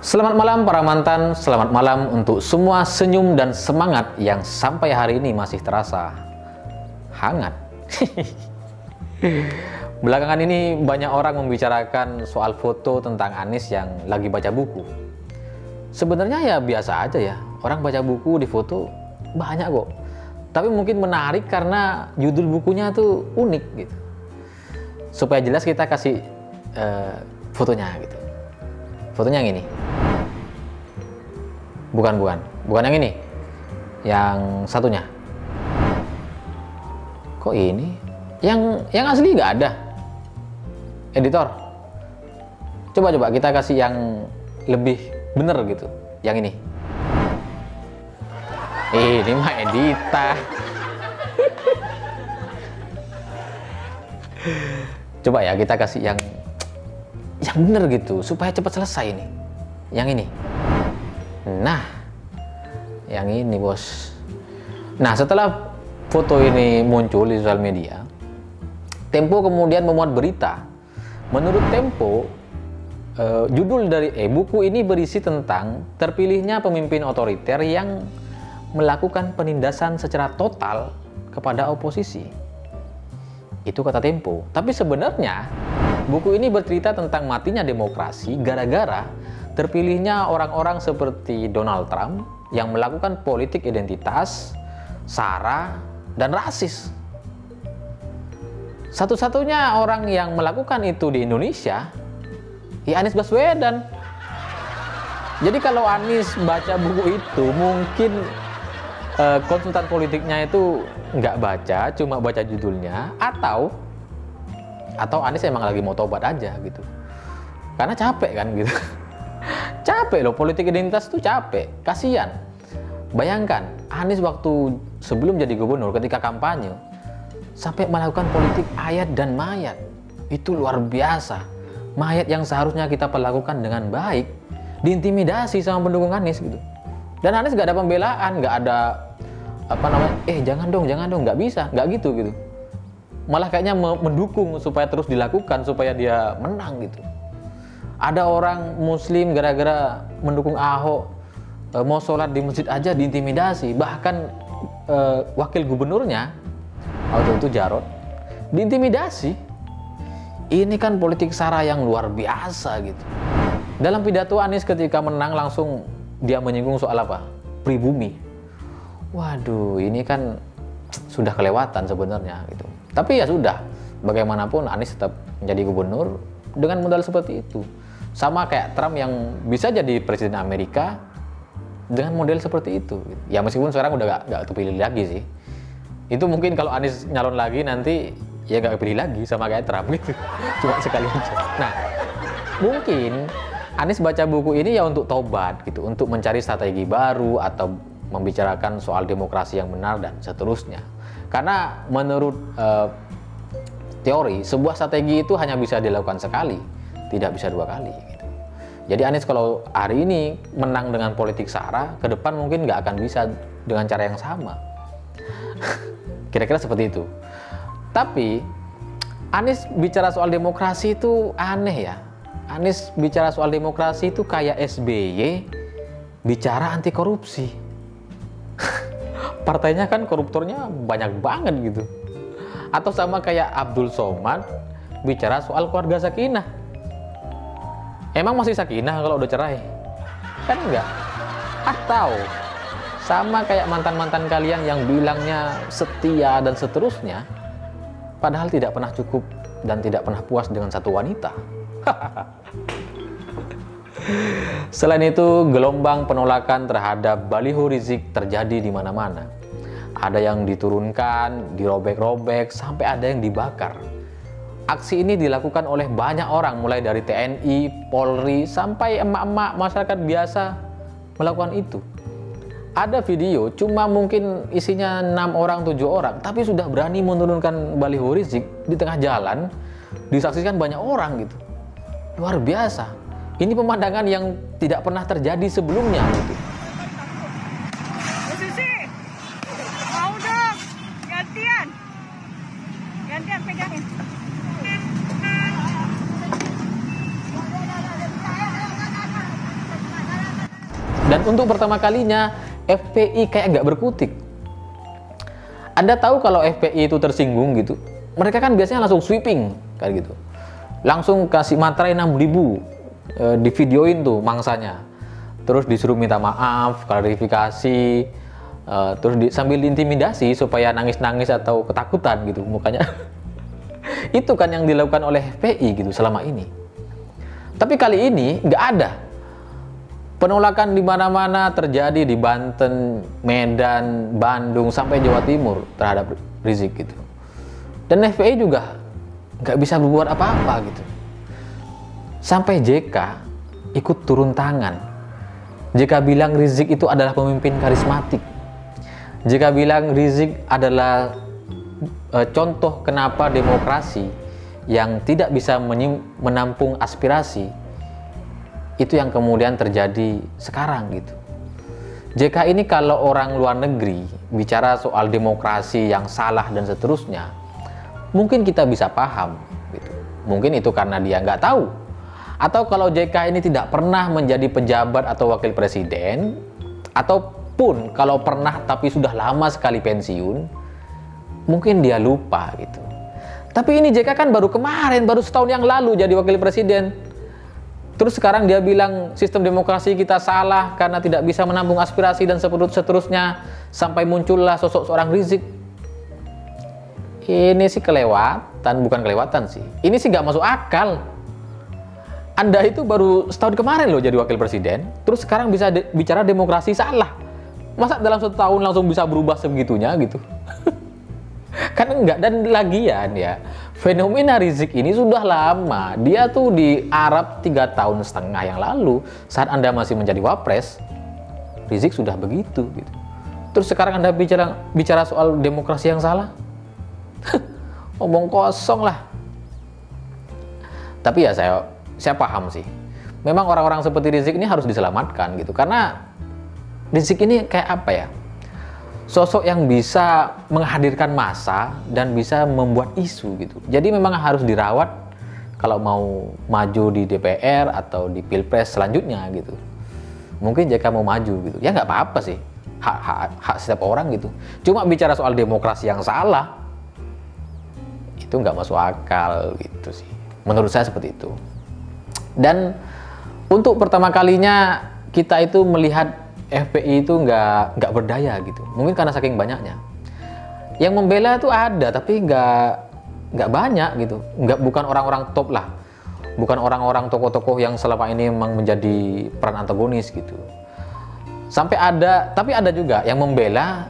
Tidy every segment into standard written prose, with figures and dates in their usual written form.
Selamat malam para mantan, selamat malam untuk semua senyum dan semangat yang sampai hari ini masih terasa hangat. Belakangan ini banyak orang membicarakan soal foto tentang Anies yang lagi baca buku. Sebenarnya ya biasa aja ya, orang baca buku di foto banyak kok. Tapi mungkin menarik karena judul bukunya tuh unik gitu. Supaya jelas kita kasih fotonya gitu. Fotonya yang ini. Bukan yang ini. Yang satunya. Kok ini? Yang asli nggak ada. Editor. Coba kita kasih yang lebih bener gitu. Yang ini. Ini mah editan. Coba ya kita kasih yang bener gitu supaya cepat selesai ini. Yang ini. Nah, yang ini bos. Nah, setelah foto ini muncul di sosial media, Tempo kemudian memuat berita. Menurut Tempo, judul dari buku ini berisi tentang terpilihnya pemimpin otoriter yang melakukan penindasan secara total kepada oposisi. Itu kata Tempo. Tapi sebenarnya buku ini bercerita tentang matinya demokrasi gara-gara terpilihnya orang-orang seperti Donald Trump yang melakukan politik identitas, SARA, dan rasis. Satu-satunya orang yang melakukan itu di Indonesia, ya Anies Baswedan. Jadi kalau Anies baca buku itu, mungkin konsultan politiknya itu nggak baca, cuma baca judulnya, atau Anies emang lagi mau tobat aja gitu. Karena capek kan gitu. Capek loh, politik identitas tuh capek, kasihan. Bayangkan, Anies waktu sebelum jadi gubernur ketika kampanye sampai melakukan politik ayat dan mayat. Itu luar biasa. Mayat yang seharusnya kita perlakukan dengan baik diintimidasi sama pendukung Anies gitu. Dan Anies gak ada pembelaan, gak ada jangan dong, nggak bisa, nggak gitu. Malah kayaknya mendukung supaya terus dilakukan supaya dia menang gitu. Ada orang muslim gara-gara mendukung Ahok mau sholat di masjid aja diintimidasi. Bahkan wakil gubernurnya waktu itu Jarot diintimidasi. Ini kan politik SARA yang luar biasa gitu. Dalam pidato Anies ketika menang langsung dia menyinggung soal apa? Pribumi. Waduh, ini kan sudah kelewatan sebenarnya gitu. Tapi ya sudah, bagaimanapun Anies tetap menjadi gubernur dengan modal seperti itu. Sama kayak Trump yang bisa jadi presiden Amerika dengan model seperti itu. Ya meskipun sekarang udah gak kepilih lagi sih. Itu mungkin kalau Anies nyalon lagi nanti ya gak kepilih lagi sama kayak Trump gitu. Cuma sekali aja. Nah, mungkin Anies baca buku ini ya untuk tobat gitu, untuk mencari strategi baru atau membicarakan soal demokrasi yang benar dan seterusnya. Karena menurut teori, sebuah strategi itu hanya bisa dilakukan sekali, tidak bisa dua kali gitu. Jadi Anies kalau hari ini menang dengan politik SARA, ke depan mungkin nggak akan bisa dengan cara yang sama. Kira-kira seperti itu. Tapi Anies bicara soal demokrasi itu aneh ya. Anies bicara soal demokrasi itu kayak SBY bicara anti korupsi. Partainya kan koruptornya banyak banget gitu. Atau sama kayak Abdul Somad bicara soal keluarga sakinah. Emang masih sakinah kalau udah cerai? Kan enggak. Atau sama kayak mantan-mantan kalian yang bilangnya setia dan seterusnya, padahal tidak pernah cukup dan tidak pernah puas dengan satu wanita. Selain itu, gelombang penolakan terhadap baliho Rizik terjadi di mana-mana. Ada yang diturunkan, dirobek-robek, sampai ada yang dibakar. Aksi ini dilakukan oleh banyak orang, mulai dari TNI, Polri, sampai emak-emak masyarakat biasa melakukan itu. Ada video, cuma mungkin isinya 6 orang, 7 orang, tapi sudah berani menurunkan baliho Rizik di tengah jalan, disaksikan banyak orang gitu. Luar biasa. Ini pemandangan yang tidak pernah terjadi sebelumnya gitu. Posisi, mau dong, gantian pegangin. Dan untuk pertama kalinya FPI kayak nggak berkutik. Anda tahu kalau FPI itu tersinggung gitu, mereka kan biasanya langsung sweeping kayak gitu, langsung kasih materai 6.000, di videoin tuh mangsanya, terus disuruh minta maaf, klarifikasi, terus sambil diintimidasi supaya nangis-nangis atau ketakutan gitu mukanya. Itu kan yang dilakukan oleh FPI gitu selama ini. Tapi kali ini nggak ada. Penolakan di mana-mana terjadi, di Banten, Medan, Bandung, sampai Jawa Timur terhadap Rizik gitu. Dan FPI juga nggak bisa berbuat apa-apa gitu. Sampai JK ikut turun tangan. JK bilang Rizik itu adalah pemimpin karismatik. JK bilang Rizik adalah contoh kenapa demokrasi yang tidak bisa menampung aspirasi itu yang kemudian terjadi sekarang gitu. JK ini kalau orang luar negeri bicara soal demokrasi yang salah dan seterusnya, mungkin kita bisa paham gitu. Mungkin itu karena dia nggak tahu. Atau kalau JK ini tidak pernah menjadi pejabat atau wakil presiden, ataupun kalau pernah tapi sudah lama sekali pensiun, mungkin dia lupa gitu. Tapi ini JK kan baru kemarin, baru setahun yang lalu jadi wakil presiden. Terus sekarang dia bilang sistem demokrasi kita salah karena tidak bisa menampung aspirasi dan seterusnya, sampai muncullah sosok seorang Rizik. Ini sih kelewatan, bukan kelewatan sih. Ini sih nggak masuk akal. Anda itu baru setahun kemarin loh jadi wakil presiden, terus sekarang bisa bicara demokrasi salah. Masa dalam 1 tahun langsung bisa berubah sebegitunya gitu? Kan enggak. Dan lagian ya, fenomena Rizik ini sudah lama. Dia tuh di Arab 3,5 tahun yang lalu, saat Anda masih menjadi wapres, Rizik sudah begitu gitu. Terus sekarang Anda bicara soal demokrasi yang salah? Omong kosong lah. Tapi ya saya paham sih. Memang orang-orang seperti Rizik ini harus diselamatkan gitu. Karena Rizik ini kayak apa ya? Sosok yang bisa menghadirkan massa dan bisa membuat isu gitu. Jadi memang harus dirawat kalau mau maju di DPR atau di Pilpres selanjutnya gitu. Mungkin JK mau maju gitu. Ya nggak apa-apa sih. Hak setiap orang gitu. Cuma bicara soal demokrasi yang salah, itu nggak masuk akal gitu sih. Menurut saya seperti itu. Dan untuk pertama kalinya kita itu melihat FPI itu nggak berdaya gitu. Mungkin karena saking banyaknya. Yang membela itu ada, tapi nggak banyak gitu. Bukan orang-orang top lah. Bukan orang-orang tokoh-tokoh yang selama ini memang menjadi peran antagonis gitu. Tapi ada juga yang membela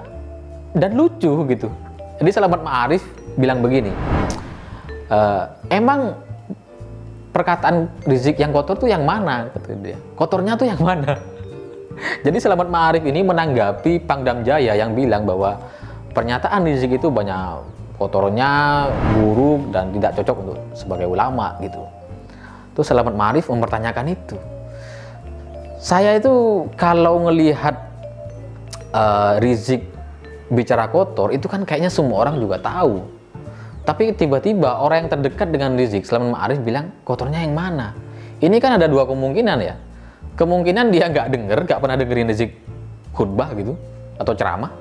dan lucu gitu. Jadi Selamat Ma'arif bilang begini, emang perkataan Rizik yang kotor tuh yang mana? Kata dia. Kotornya tuh yang mana? Jadi Selamat Ma'arif ini menanggapi Pangdam Jaya yang bilang bahwa pernyataan Rizik itu banyak kotornya, buruk, dan tidak cocok untuk sebagai ulama gitu. Terus Selamat Ma'arif mempertanyakan itu. Saya itu kalau ngelihat Rizik bicara kotor, itu kan kayaknya semua orang juga tahu. Tapi tiba-tiba orang yang terdekat dengan Rizik, Selamat Ma'arif bilang, kotornya yang mana? Ini kan ada 2 kemungkinan ya. Kemungkinan dia nggak pernah dengerin Rizik khutbah gitu, atau ceramah.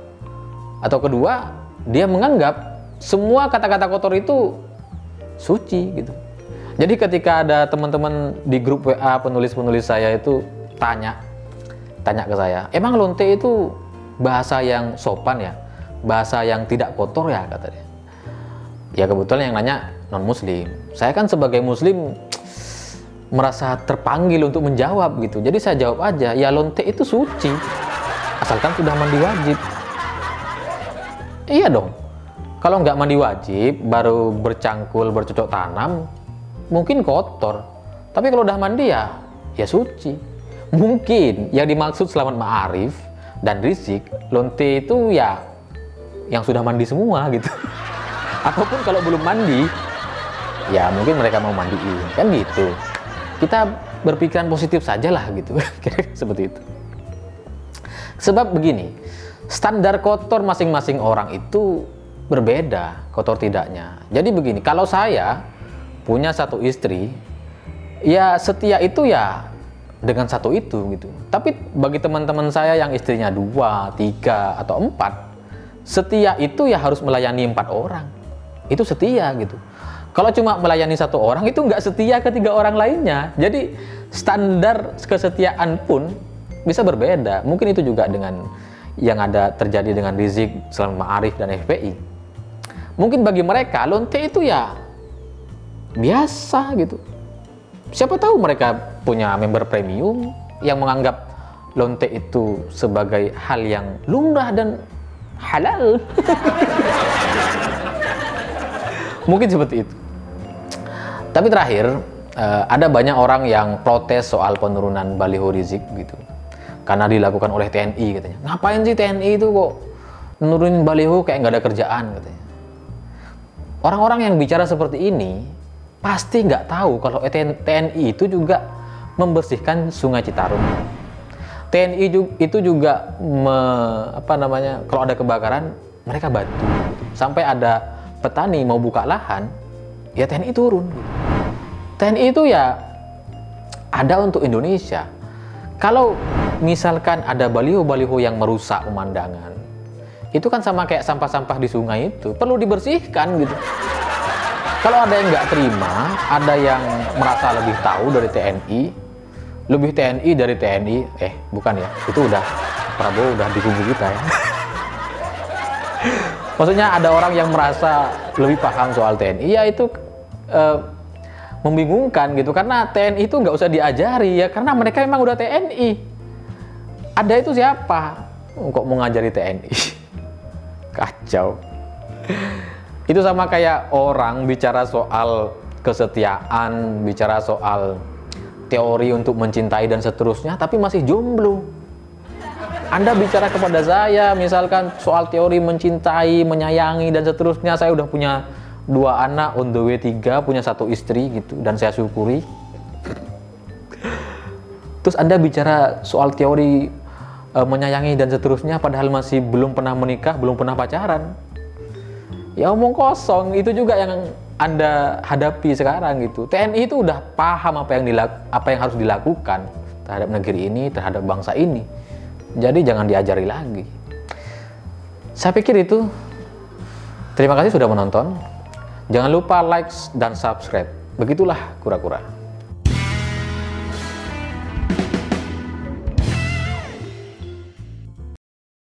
Atau kedua, dia menganggap semua kata-kata kotor itu suci gitu. Jadi ketika ada teman-teman di grup WA penulis-penulis saya itu tanya ke saya, emang lonte itu bahasa yang sopan ya? Bahasa yang tidak kotor ya, katanya. Ya kebetulan yang nanya non-muslim. Saya kan sebagai muslim merasa terpanggil untuk menjawab gitu. Jadi saya jawab aja, ya lonte itu suci, asalkan sudah mandi wajib. Iya dong. Kalau nggak mandi wajib, baru bercangkul, bercocok tanam, mungkin kotor. Tapi kalau udah mandi ya suci. Mungkin yang dimaksud Selamat Ma'arif dan Rizik, lonte itu ya yang sudah mandi semua gitu. Ataupun kalau belum mandi, ya mungkin mereka mau mandiin, kan gitu. Kita berpikiran positif saja lah gitu, kira-kira seperti itu. Sebab begini, standar kotor masing-masing orang itu berbeda, kotor tidaknya. Jadi begini, kalau saya punya 1 istri, ya setia itu ya dengan satu itu gitu. Tapi bagi teman-teman saya yang istrinya 2, 3 atau 4, setia itu ya harus melayani 4 orang. Itu setia gitu. Kalau cuma melayani 1 orang itu nggak setia ke 3 orang lainnya. Jadi standar kesetiaan pun bisa berbeda. Mungkin itu juga dengan yang ada terjadi dengan Rizik, Selamat Ma'arif dan FPI. Mungkin bagi mereka lonte itu ya biasa gitu. Siapa tahu mereka punya member premium yang menganggap lonte itu sebagai hal yang lumrah dan halal. Mungkin seperti itu. Tapi terakhir, ada banyak orang yang protes soal penurunan baliho Rizik gitu. Karena dilakukan oleh TNI katanya. Ngapain sih TNI itu kok nurunin baliho kayak nggak ada kerjaan katanya. Orang-orang yang bicara seperti ini pasti nggak tahu kalau TNI itu juga membersihkan Sungai Citarum. TNI itu juga kalau ada kebakaran mereka bantu. Sampai ada petani mau buka lahan, ya TNI turun. TNI itu ya ada untuk Indonesia. Kalau misalkan ada baliho-baliho yang merusak pemandangan, itu kan sama kayak sampah-sampah di sungai itu, perlu dibersihkan gitu. Kalau ada yang nggak terima, ada yang merasa lebih tahu dari TNI, lebih TNI dari TNI, bukan ya, itu udah Prabowo udah di kubu kita ya. Maksudnya ada orang yang merasa lebih paham soal TNI, ya itu membingungkan gitu, karena TNI itu nggak usah diajari ya, karena mereka memang udah TNI. Ada itu siapa? Kok mau ngajari TNI? Kacau. Itu sama kayak orang bicara soal kesetiaan, bicara soal teori untuk mencintai dan seterusnya, tapi masih jomblo. Anda bicara kepada saya, misalkan soal teori mencintai, menyayangi, dan seterusnya, saya udah punya 2 anak, on the way 3, punya 1 istri gitu, dan saya syukuri. Terus Anda bicara soal teori menyayangi dan seterusnya, padahal masih belum pernah menikah, belum pernah pacaran. Ya omong kosong, itu juga yang Anda hadapi sekarang gitu. TNI itu udah paham apa yang harus dilakukan terhadap negeri ini, terhadap bangsa ini. Jadi jangan diajari lagi. Saya pikir itu. Terima kasih sudah menonton. Jangan lupa like dan subscribe. Begitulah kura-kura.